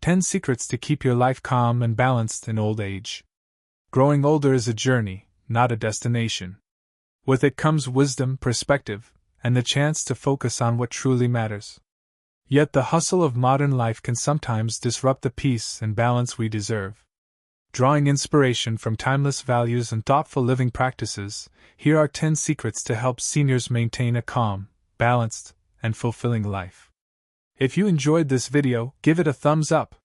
10 Secrets to Keep Your Life Calm and Balanced in Old Age. Growing older is a journey, not a destination. With it comes wisdom, perspective, and the chance to focus on what truly matters. Yet the hustle of modern life can sometimes disrupt the peace and balance we deserve. Drawing inspiration from timeless values and thoughtful living practices, here are 10 secrets to help seniors maintain a calm, balanced, and fulfilling life. If you enjoyed this video, give it a thumbs up.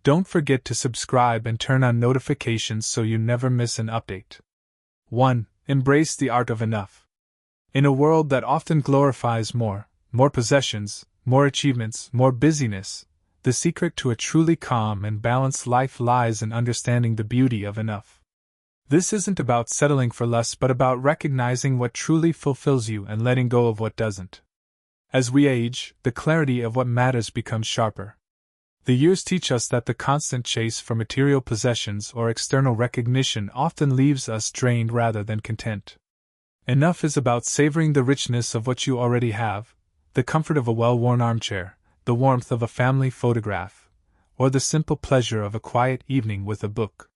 Don't forget to subscribe and turn on notifications so you never miss an update. 1. Embrace the art of enough. In a world that often glorifies more possessions, more achievements, more busyness, the secret to a truly calm and balanced life lies in understanding the beauty of enough. This isn't about settling for less but about recognizing what truly fulfills you and letting go of what doesn't. As we age, the clarity of what matters becomes sharper. The years teach us that the constant chase for material possessions or external recognition often leaves us drained rather than content. Enough is about savoring the richness of what you already have, the comfort of a well-worn armchair, the warmth of a family photograph, or the simple pleasure of a quiet evening with a book.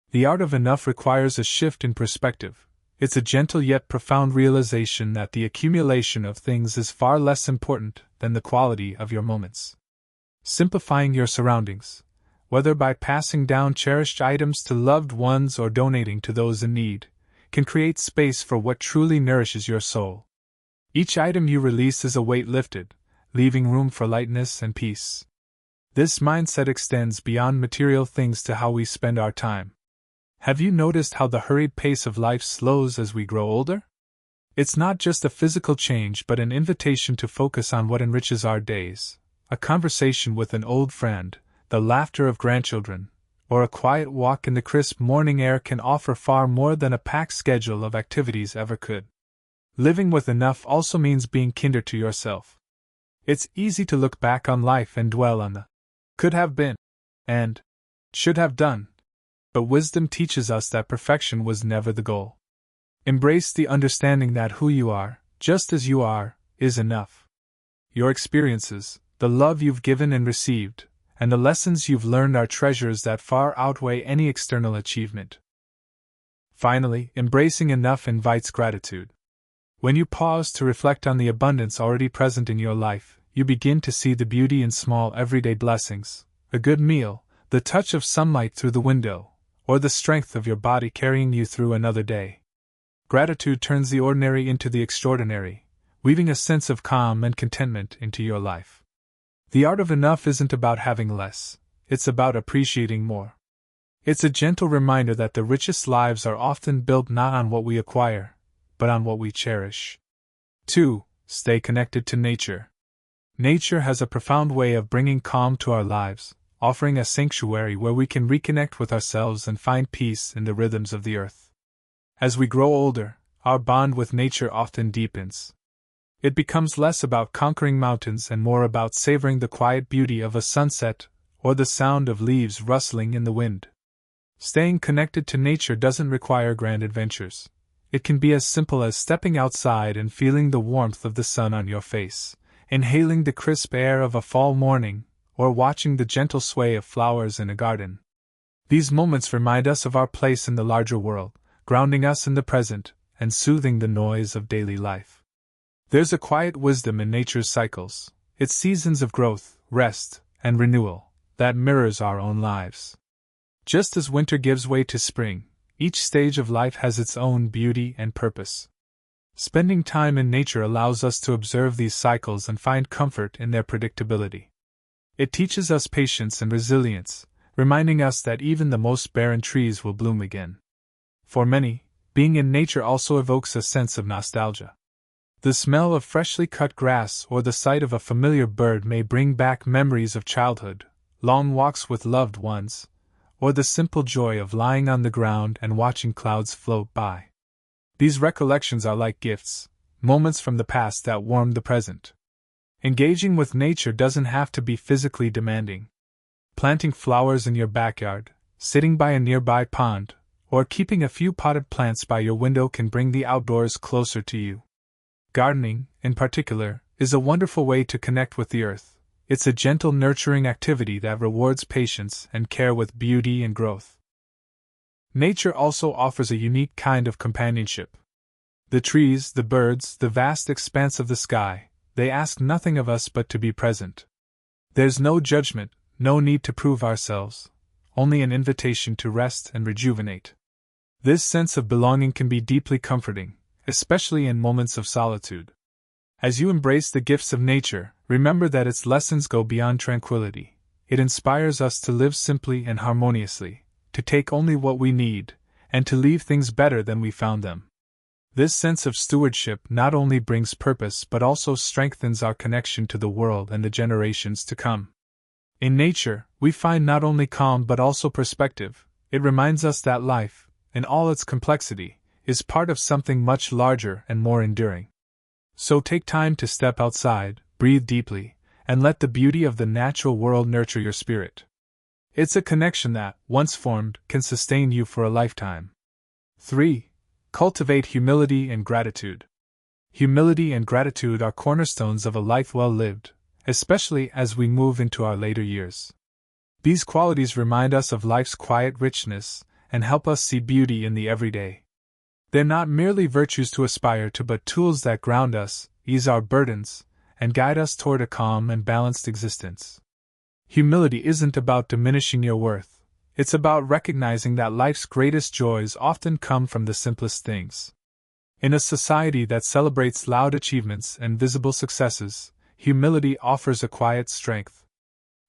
The art of enough requires a shift in perspective. It's a gentle yet profound realization that the accumulation of things is far less important than the quality of your moments. Simplifying your surroundings, whether by passing down cherished items to loved ones or donating to those in need, can create space for what truly nourishes your soul. Each item you release is a weight lifted, leaving room for lightness and peace. This mindset extends beyond material things to how we spend our time. Have you noticed how the hurried pace of life slows as we grow older? It's not just a physical change but an invitation to focus on what enriches our days. A conversation with an old friend, the laughter of grandchildren, or a quiet walk in the crisp morning air can offer far more than a packed schedule of activities ever could. Living with enough also means being kinder to yourself. It's easy to look back on life and dwell on the could have been and should have done. But wisdom teaches us that perfection was never the goal. Embrace the understanding that who you are, just as you are, is enough. Your experiences, the love you've given and received, and the lessons you've learned are treasures that far outweigh any external achievement. Finally, embracing enough invites gratitude. When you pause to reflect on the abundance already present in your life, you begin to see the beauty in small everyday blessings, a good meal, the touch of sunlight through the window, or the strength of your body carrying you through another day. Gratitude turns the ordinary into the extraordinary, weaving a sense of calm and contentment into your life. The art of enough isn't about having less, it's about appreciating more. It's a gentle reminder that the richest lives are often built not on what we acquire, but on what we cherish. 2. Stay connected to nature. Nature has a profound way of bringing calm to our lives, offering a sanctuary where we can reconnect with ourselves and find peace in the rhythms of the earth. As we grow older, our bond with nature often deepens. It becomes less about conquering mountains and more about savoring the quiet beauty of a sunset or the sound of leaves rustling in the wind. Staying connected to nature doesn't require grand adventures. It can be as simple as stepping outside and feeling the warmth of the sun on your face, inhaling the crisp air of a fall morning, or watching the gentle sway of flowers in a garden. These moments remind us of our place in the larger world, grounding us in the present, and soothing the noise of daily life. There's a quiet wisdom in nature's cycles, its seasons of growth, rest, and renewal, that mirrors our own lives. Just as winter gives way to spring, each stage of life has its own beauty and purpose. Spending time in nature allows us to observe these cycles and find comfort in their predictability. It teaches us patience and resilience, reminding us that even the most barren trees will bloom again. For many, being in nature also evokes a sense of nostalgia. The smell of freshly cut grass or the sight of a familiar bird may bring back memories of childhood, long walks with loved ones, or the simple joy of lying on the ground and watching clouds float by. These recollections are like gifts, moments from the past that warm the present. Engaging with nature doesn't have to be physically demanding. Planting flowers in your backyard, sitting by a nearby pond, or keeping a few potted plants by your window can bring the outdoors closer to you. Gardening, in particular, is a wonderful way to connect with the earth, it's a gentle, nurturing activity that rewards patience and care with beauty and growth. Nature also offers a unique kind of companionship. The trees, the birds, the vast expanse of the sky, they ask nothing of us but to be present. There's no judgment, no need to prove ourselves, only an invitation to rest and rejuvenate. This sense of belonging can be deeply comforting, especially in moments of solitude. As you embrace the gifts of nature, remember that its lessons go beyond tranquility. It inspires us to live simply and harmoniously, to take only what we need, and to leave things better than we found them. This sense of stewardship not only brings purpose but also strengthens our connection to the world and the generations to come. In nature, we find not only calm but also perspective. It reminds us that life, in all its complexity, is part of something much larger and more enduring. So take time to step outside, breathe deeply, and let the beauty of the natural world nurture your spirit. It's a connection that, once formed, can sustain you for a lifetime. 3. Cultivate humility and gratitude. Humility and gratitude are cornerstones of a life well lived, especially as we move into our later years. These qualities remind us of life's quiet richness and help us see beauty in the everyday. They're not merely virtues to aspire to but tools that ground us, ease our burdens, and guide us toward a calm and balanced existence. Humility isn't about diminishing your worth. It's about recognizing that life's greatest joys often come from the simplest things. In a society that celebrates loud achievements and visible successes, humility offers a quiet strength.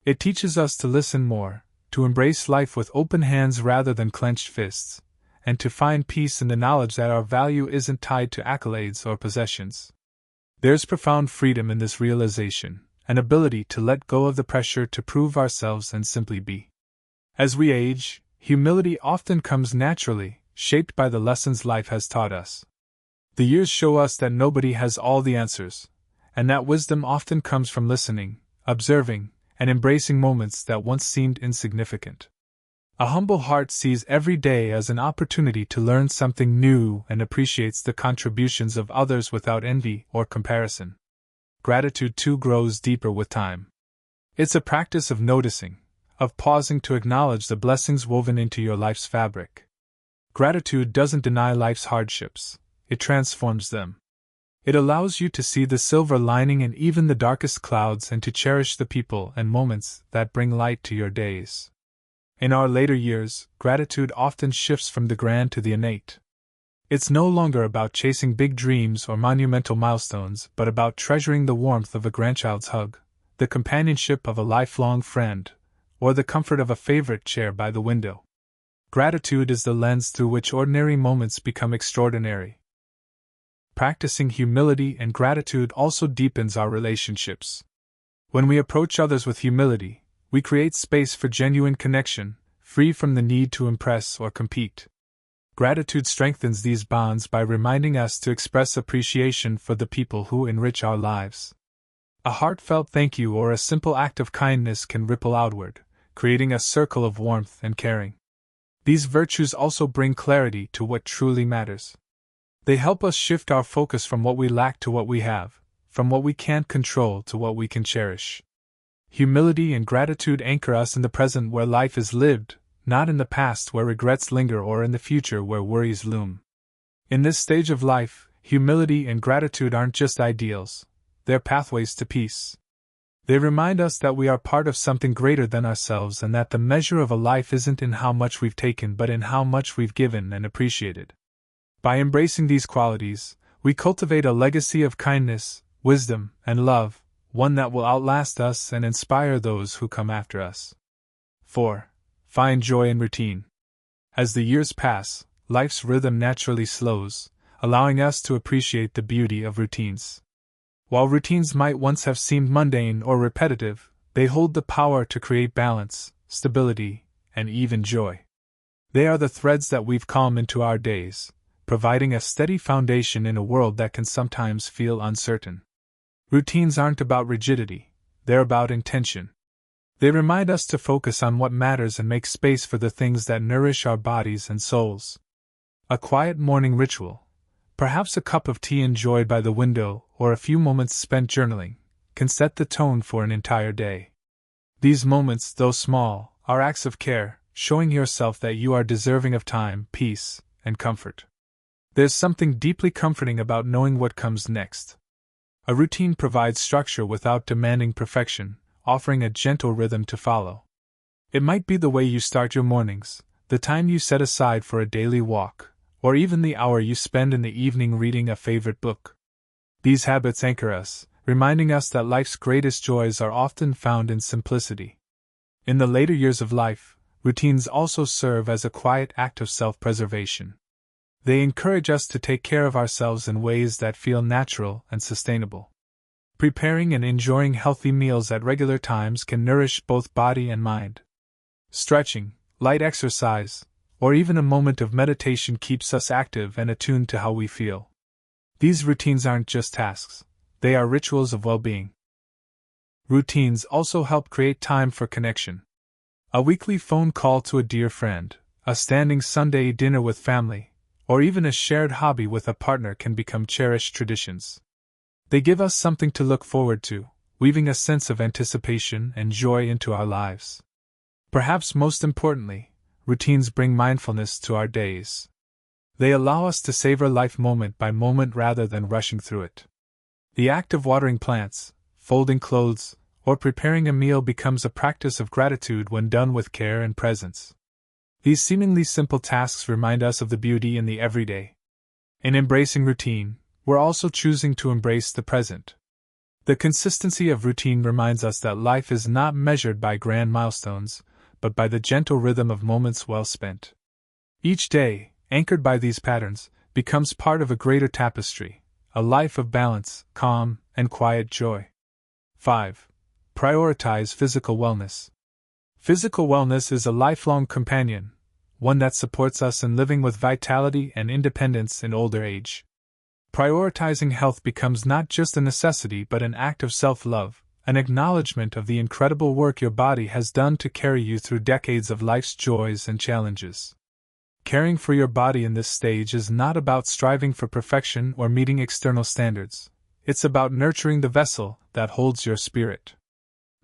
It teaches us to listen more, to embrace life with open hands rather than clenched fists, and to find peace in the knowledge that our value isn't tied to accolades or possessions. There's profound freedom in this realization, an ability to let go of the pressure to prove ourselves and simply be. As we age, humility often comes naturally, shaped by the lessons life has taught us. The years show us that nobody has all the answers, and that wisdom often comes from listening, observing, and embracing moments that once seemed insignificant. A humble heart sees every day as an opportunity to learn something new and appreciates the contributions of others without envy or comparison. Gratitude too grows deeper with time. It's a practice of noticing, of pausing to acknowledge the blessings woven into your life's fabric. Gratitude doesn't deny life's hardships, it transforms them. It allows you to see the silver lining in even the darkest clouds and to cherish the people and moments that bring light to your days. In our later years, gratitude often shifts from the grand to the innate. It's no longer about chasing big dreams or monumental milestones, but about treasuring the warmth of a grandchild's hug, the companionship of a lifelong friend, or the comfort of a favorite chair by the window. Gratitude is the lens through which ordinary moments become extraordinary. Practicing humility and gratitude also deepens our relationships. When we approach others with humility, we create space for genuine connection, free from the need to impress or compete. Gratitude strengthens these bonds by reminding us to express appreciation for the people who enrich our lives. A heartfelt thank you or a simple act of kindness can ripple outward, creating a circle of warmth and caring. These virtues also bring clarity to what truly matters. They help us shift our focus from what we lack to what we have, from what we can't control to what we can cherish. Humility and gratitude anchor us in the present where life is lived, not in the past where regrets linger or in the future where worries loom. In this stage of life, humility and gratitude aren't just ideals, they're pathways to peace. They remind us that we are part of something greater than ourselves and that the measure of a life isn't in how much we've taken but in how much we've given and appreciated. By embracing these qualities, we cultivate a legacy of kindness, wisdom, and love, one that will outlast us and inspire those who come after us. 4. Find joy in routine. As the years pass, life's rhythm naturally slows, allowing us to appreciate the beauty of routines. While routines might once have seemed mundane or repetitive, they hold the power to create balance, stability, and even joy. They are the threads that weave calm into our days, providing a steady foundation in a world that can sometimes feel uncertain. Routines aren't about rigidity, they're about intention. They remind us to focus on what matters and make space for the things that nourish our bodies and souls. A quiet morning ritual, perhaps a cup of tea enjoyed by the window or a few moments spent journaling, can set the tone for an entire day. These moments, though small, are acts of care, showing yourself that you are deserving of time, peace, and comfort. There's something deeply comforting about knowing what comes next. A routine provides structure without demanding perfection, offering a gentle rhythm to follow. It might be the way you start your mornings, the time you set aside for a daily walk, or even the hour you spend in the evening reading a favorite book. These habits anchor us, reminding us that life's greatest joys are often found in simplicity. In the later years of life, routines also serve as a quiet act of self-preservation. They encourage us to take care of ourselves in ways that feel natural and sustainable. Preparing and enjoying healthy meals at regular times can nourish both body and mind. Stretching, light exercise, or even a moment of meditation keeps us active and attuned to how we feel. These routines aren't just tasks, they are rituals of well-being. Routines also help create time for connection. A weekly phone call to a dear friend, a standing Sunday dinner with family, or even a shared hobby with a partner can become cherished traditions. They give us something to look forward to, weaving a sense of anticipation and joy into our lives. Perhaps most importantly, routines bring mindfulness to our days. They allow us to savor life moment by moment rather than rushing through it. The act of watering plants, folding clothes, or preparing a meal becomes a practice of gratitude when done with care and presence. These seemingly simple tasks remind us of the beauty in the everyday. In embracing routine, we're also choosing to embrace the present. The consistency of routine reminds us that life is not measured by grand milestones, but by the gentle rhythm of moments well spent. Each day, anchored by these patterns, becomes part of a greater tapestry, a life of balance, calm, and quiet joy. 5. Prioritize physical wellness. Physical wellness is a lifelong companion, one that supports us in living with vitality and independence in older age. Prioritizing health becomes not just a necessity but an act of self-love, an acknowledgement of the incredible work your body has done to carry you through decades of life's joys and challenges. Caring for your body in this stage is not about striving for perfection or meeting external standards. It's about nurturing the vessel that holds your spirit.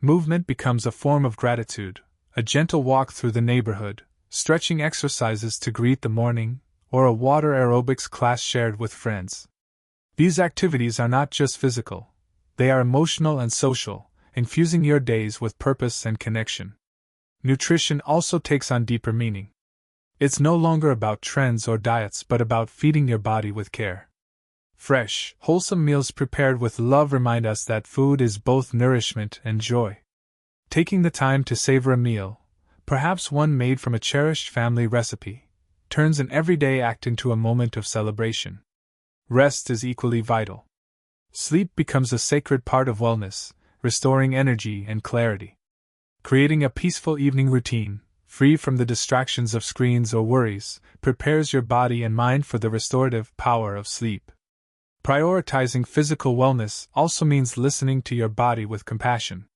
Movement becomes a form of gratitude, a gentle walk through the neighborhood, stretching exercises to greet the morning, or a water aerobics class shared with friends. These activities are not just physical, they are emotional and social, infusing your days with purpose and connection. Nutrition also takes on deeper meaning. It's no longer about trends or diets but about feeding your body with care. Fresh, wholesome meals prepared with love remind us that food is both nourishment and joy. Taking the time to savor a meal, perhaps one made from a cherished family recipe, turns an everyday act into a moment of celebration. Rest is equally vital. Sleep becomes a sacred part of wellness, restoring energy and clarity. Creating a peaceful evening routine, free from the distractions of screens or worries, prepares your body and mind for the restorative power of sleep. Prioritizing physical wellness also means listening to your body with compassion.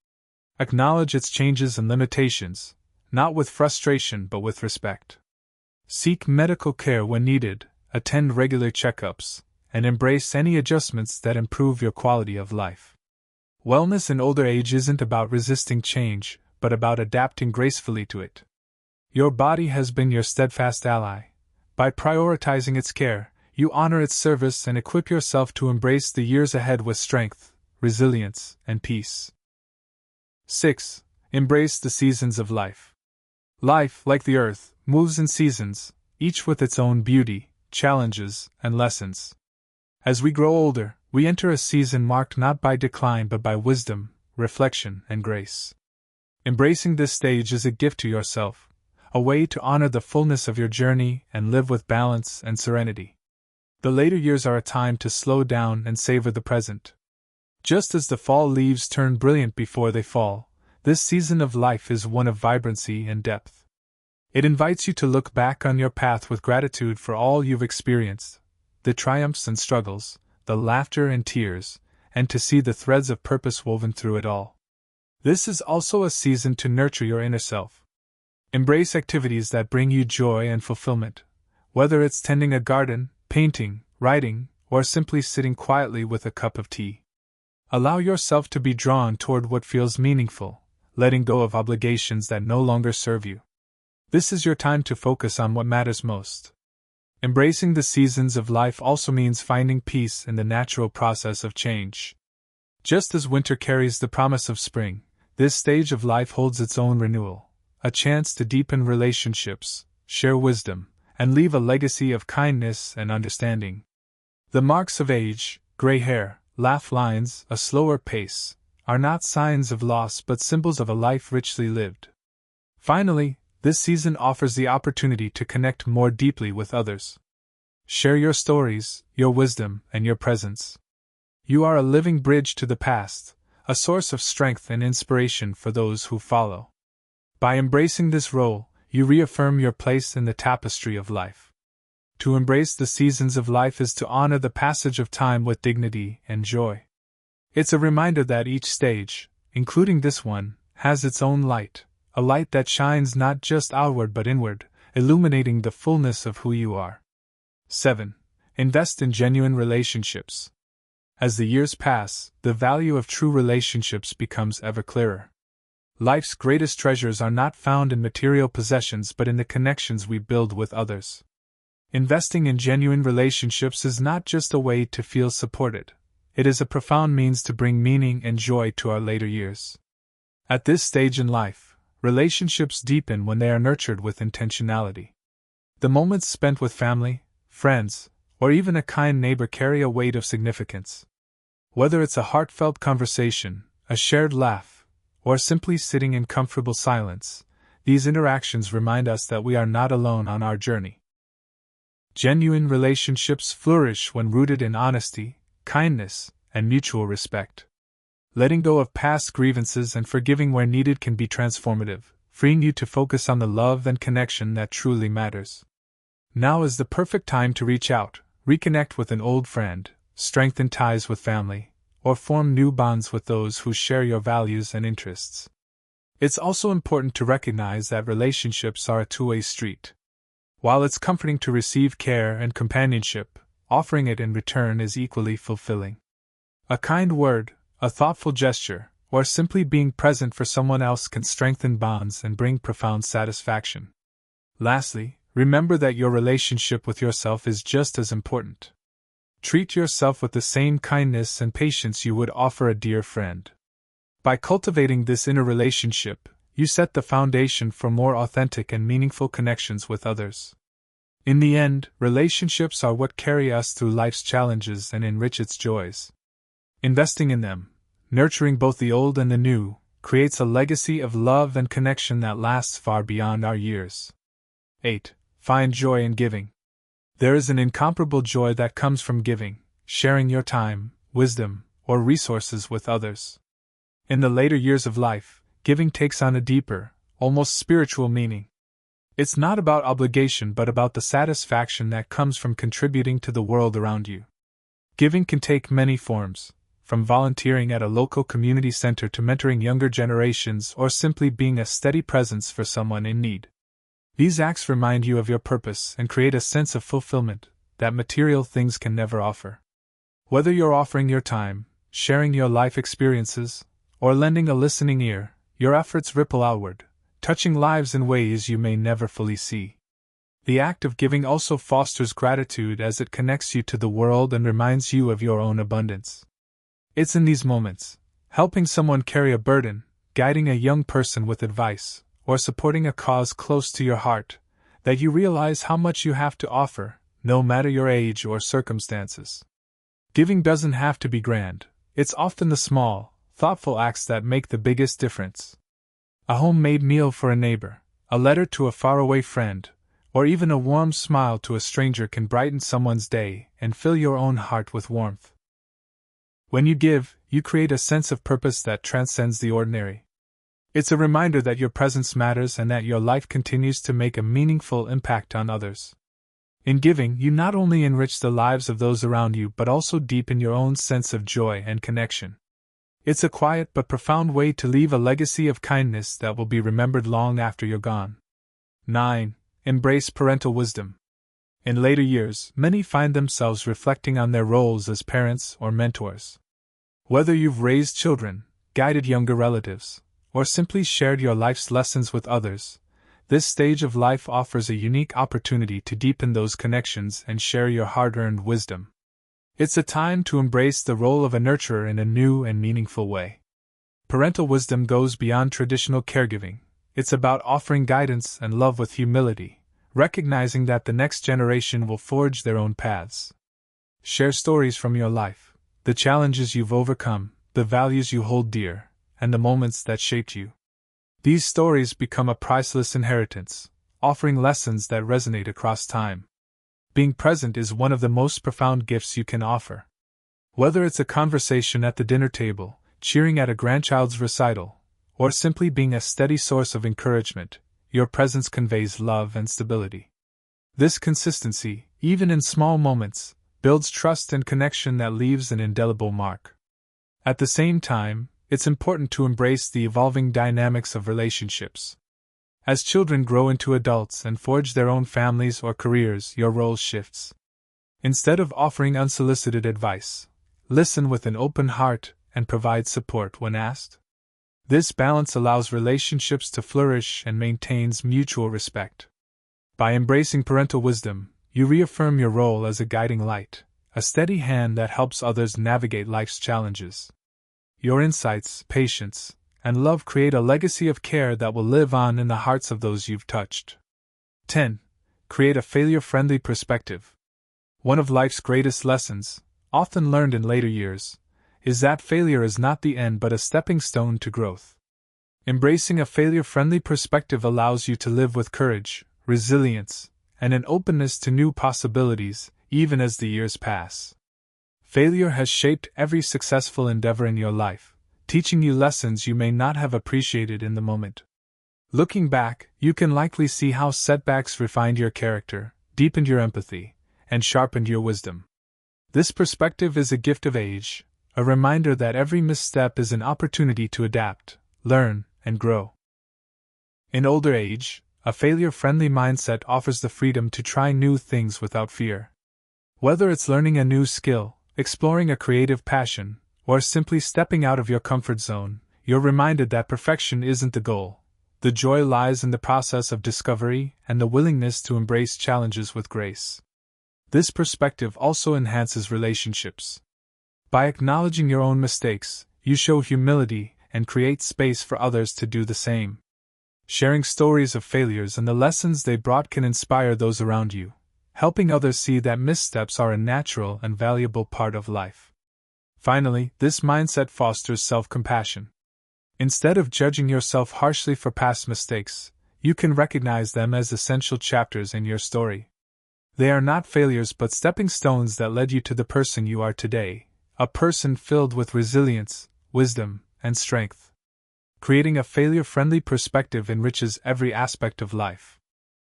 Acknowledge its changes and limitations, not with frustration but with respect. Seek medical care when needed, attend regular checkups, and embrace any adjustments that improve your quality of life. Wellness in older age isn't about resisting change, but about adapting gracefully to it. Your body has been your steadfast ally. By prioritizing its care, you honor its service and equip yourself to embrace the years ahead with strength, resilience, and peace. 6. Embrace the seasons of life. Life, like the earth, moves in seasons, each with its own beauty, challenges, and lessons. As we grow older, we enter a season marked not by decline but by wisdom, reflection, and grace. Embracing this stage is a gift to yourself, a way to honor the fullness of your journey and live with balance and serenity. The later years are a time to slow down and savor the present. Just as the fall leaves turn brilliant before they fall, this season of life is one of vibrancy and depth. It invites you to look back on your path with gratitude for all you've experienced, the triumphs and struggles, the laughter and tears, and to see the threads of purpose woven through it all. This is also a season to nurture your inner self. Embrace activities that bring you joy and fulfillment, whether it's tending a garden, painting, writing, or simply sitting quietly with a cup of tea. Allow yourself to be drawn toward what feels meaningful, letting go of obligations that no longer serve you. This is your time to focus on what matters most. Embracing the seasons of life also means finding peace in the natural process of change. Just as winter carries the promise of spring, this stage of life holds its own renewal, a chance to deepen relationships, share wisdom, and leave a legacy of kindness and understanding. The marks of age, gray hair, laugh lines, a slower pace, are not signs of loss but symbols of a life richly lived. Finally, this season offers the opportunity to connect more deeply with others. Share your stories, your wisdom, and your presence. You are a living bridge to the past, a source of strength and inspiration for those who follow. By embracing this role, you reaffirm your place in the tapestry of life. To embrace the seasons of life is to honor the passage of time with dignity and joy. It's a reminder that each stage, including this one, has its own light, a light that shines not just outward but inward, illuminating the fullness of who you are. 7. Invest in genuine relationships. As the years pass, the value of true relationships becomes ever clearer. Life's greatest treasures are not found in material possessions but in the connections we build with others. Investing in genuine relationships is not just a way to feel supported, it is a profound means to bring meaning and joy to our later years. At this stage in life, relationships deepen when they are nurtured with intentionality. The moments spent with family, friends, or even a kind neighbor carry a weight of significance. Whether it's a heartfelt conversation, a shared laugh, or simply sitting in comfortable silence, these interactions remind us that we are not alone on our journey. Genuine relationships flourish when rooted in honesty, kindness, and mutual respect. Letting go of past grievances and forgiving where needed can be transformative, freeing you to focus on the love and connection that truly matters. Now is the perfect time to reach out, reconnect with an old friend, strengthen ties with family, or form new bonds with those who share your values and interests. It's also important to recognize that relationships are a two-way street. While it's comforting to receive care and companionship, offering it in return is equally fulfilling. A kind word, a thoughtful gesture, or simply being present for someone else can strengthen bonds and bring profound satisfaction. Lastly, remember that your relationship with yourself is just as important. Treat yourself with the same kindness and patience you would offer a dear friend. By cultivating this inner relationship, you set the foundation for more authentic and meaningful connections with others. In the end, relationships are what carry us through life's challenges and enrich its joys. Investing in them, nurturing both the old and the new, creates a legacy of love and connection that lasts far beyond our years. 8. Find joy in giving. There is an incomparable joy that comes from giving, sharing your time, wisdom, or resources with others. In the later years of life, giving takes on a deeper, almost spiritual meaning. It's not about obligation but about the satisfaction that comes from contributing to the world around you. Giving can take many forms, from volunteering at a local community center to mentoring younger generations or simply being a steady presence for someone in need. These acts remind you of your purpose and create a sense of fulfillment that material things can never offer. Whether you're offering your time, sharing your life experiences, or lending a listening ear, your efforts ripple outward, touching lives in ways you may never fully see. The act of giving also fosters gratitude as it connects you to the world and reminds you of your own abundance. It's in these moments, helping someone carry a burden, guiding a young person with advice, or supporting a cause close to your heart, that you realize how much you have to offer, no matter your age or circumstances. Giving doesn't have to be grand, it's often the small, thoughtful acts that make the biggest difference. A homemade meal for a neighbor, a letter to a faraway friend, or even a warm smile to a stranger can brighten someone's day and fill your own heart with warmth. When you give, you create a sense of purpose that transcends the ordinary. It's a reminder that your presence matters and that your life continues to make a meaningful impact on others. In giving, you not only enrich the lives of those around you but also deepen your own sense of joy and connection. It's a quiet but profound way to leave a legacy of kindness that will be remembered long after you're gone. 9. Embrace parental wisdom. In later years, many find themselves reflecting on their roles as parents or mentors. Whether you've raised children, guided younger relatives, or simply shared your life's lessons with others, this stage of life offers a unique opportunity to deepen those connections and share your hard-earned wisdom. It's a time to embrace the role of a nurturer in a new and meaningful way. Parental wisdom goes beyond traditional caregiving. It's about offering guidance and love with humility, recognizing that the next generation will forge their own paths. Share stories from your life, the challenges you've overcome, the values you hold dear, and the moments that shaped you. These stories become a priceless inheritance, offering lessons that resonate across time. Being present is one of the most profound gifts you can offer. Whether it's a conversation at the dinner table, cheering at a grandchild's recital, or simply being a steady source of encouragement, your presence conveys love and stability. This consistency, even in small moments, builds trust and connection that leaves an indelible mark. At the same time, it's important to embrace the evolving dynamics of relationships. As children grow into adults and forge their own families or careers, your role shifts. Instead of offering unsolicited advice, listen with an open heart and provide support when asked. This balance allows relationships to flourish and maintains mutual respect. By embracing parental wisdom, you reaffirm your role as a guiding light, a steady hand that helps others navigate life's challenges. Your insights, patience, and love create a legacy of care that will live on in the hearts of those you've touched. 10. Create a failure-friendly perspective. One of life's greatest lessons, often learned in later years, is that failure is not the end but a stepping stone to growth. Embracing a failure-friendly perspective allows you to live with courage, resilience, and an openness to new possibilities, even as the years pass. Failure has shaped every successful endeavor in your life, teaching you lessons you may not have appreciated in the moment. Looking back, you can likely see how setbacks refined your character, deepened your empathy, and sharpened your wisdom. This perspective is a gift of age, a reminder that every misstep is an opportunity to adapt, learn, and grow. In older age, a failure-friendly mindset offers the freedom to try new things without fear. Whether it's learning a new skill, exploring a creative passion, or simply stepping out of your comfort zone, you're reminded that perfection isn't the goal. The joy lies in the process of discovery and the willingness to embrace challenges with grace. This perspective also enhances relationships. By acknowledging your own mistakes, you show humility and create space for others to do the same. Sharing stories of failures and the lessons they brought can inspire those around you, helping others see that missteps are a natural and valuable part of life. Finally, this mindset fosters self-compassion. Instead of judging yourself harshly for past mistakes, you can recognize them as essential chapters in your story. They are not failures but stepping stones that led you to the person you are today, a person filled with resilience, wisdom, and strength. Creating a failure-friendly perspective enriches every aspect of life.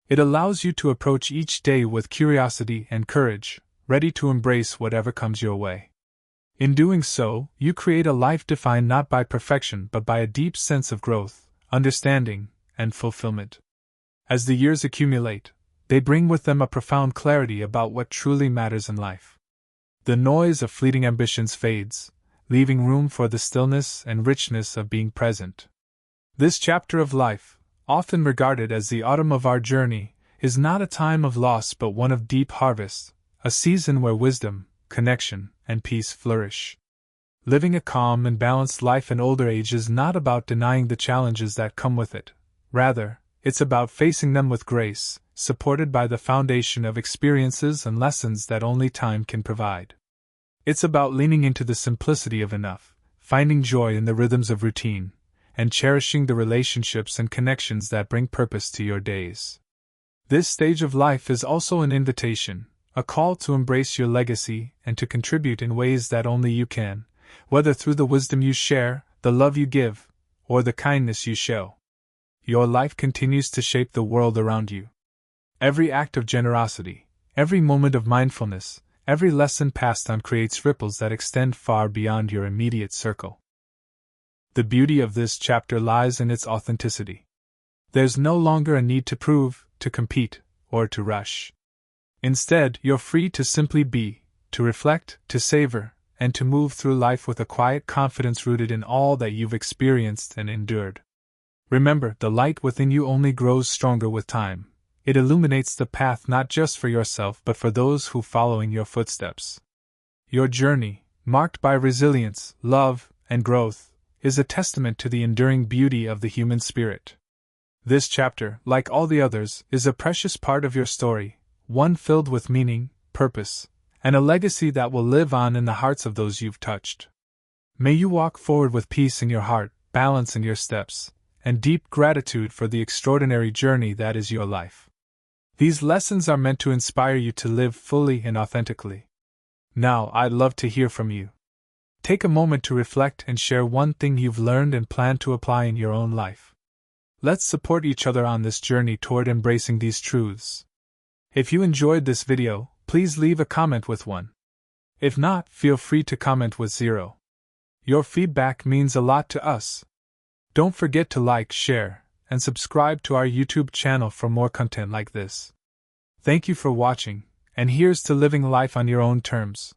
It allows you to approach each day with curiosity and courage, ready to embrace whatever comes your way. In doing so, you create a life defined not by perfection but by a deep sense of growth, understanding, and fulfillment. As the years accumulate, they bring with them a profound clarity about what truly matters in life. The noise of fleeting ambitions fades, leaving room for the stillness and richness of being present. This chapter of life, often regarded as the autumn of our journey, is not a time of loss but one of deep harvest, a season where wisdom, connection, and peace flourish. Living a calm and balanced life in older age is not about denying the challenges that come with it. Rather, it's about facing them with grace, supported by the foundation of experiences and lessons that only time can provide. It's about leaning into the simplicity of enough, finding joy in the rhythms of routine, and cherishing the relationships and connections that bring purpose to your days. This stage of life is also an invitation, a call to embrace your legacy and to contribute in ways that only you can, whether through the wisdom you share, the love you give, or the kindness you show. Your life continues to shape the world around you. Every act of generosity, every moment of mindfulness, every lesson passed on creates ripples that extend far beyond your immediate circle. The beauty of this chapter lies in its authenticity. There's no longer a need to prove, to compete, or to rush. Instead, you're free to simply be, to reflect, to savor, and to move through life with a quiet confidence rooted in all that you've experienced and endured. Remember, the light within you only grows stronger with time. It illuminates the path not just for yourself but for those who follow in your footsteps. Your journey, marked by resilience, love, and growth, is a testament to the enduring beauty of the human spirit. This chapter, like all the others, is a precious part of your story, one filled with meaning, purpose, and a legacy that will live on in the hearts of those you've touched. May you walk forward with peace in your heart, balance in your steps, and deep gratitude for the extraordinary journey that is your life. These lessons are meant to inspire you to live fully and authentically. Now, I'd love to hear from you. Take a moment to reflect and share one thing you've learned and plan to apply in your own life. Let's support each other on this journey toward embracing these truths. If you enjoyed this video, please leave a comment with 1. If not, feel free to comment with 0. Your feedback means a lot to us. Don't forget to like, share, and subscribe to our YouTube channel for more content like this. Thank you for watching, and here's to living life on your own terms.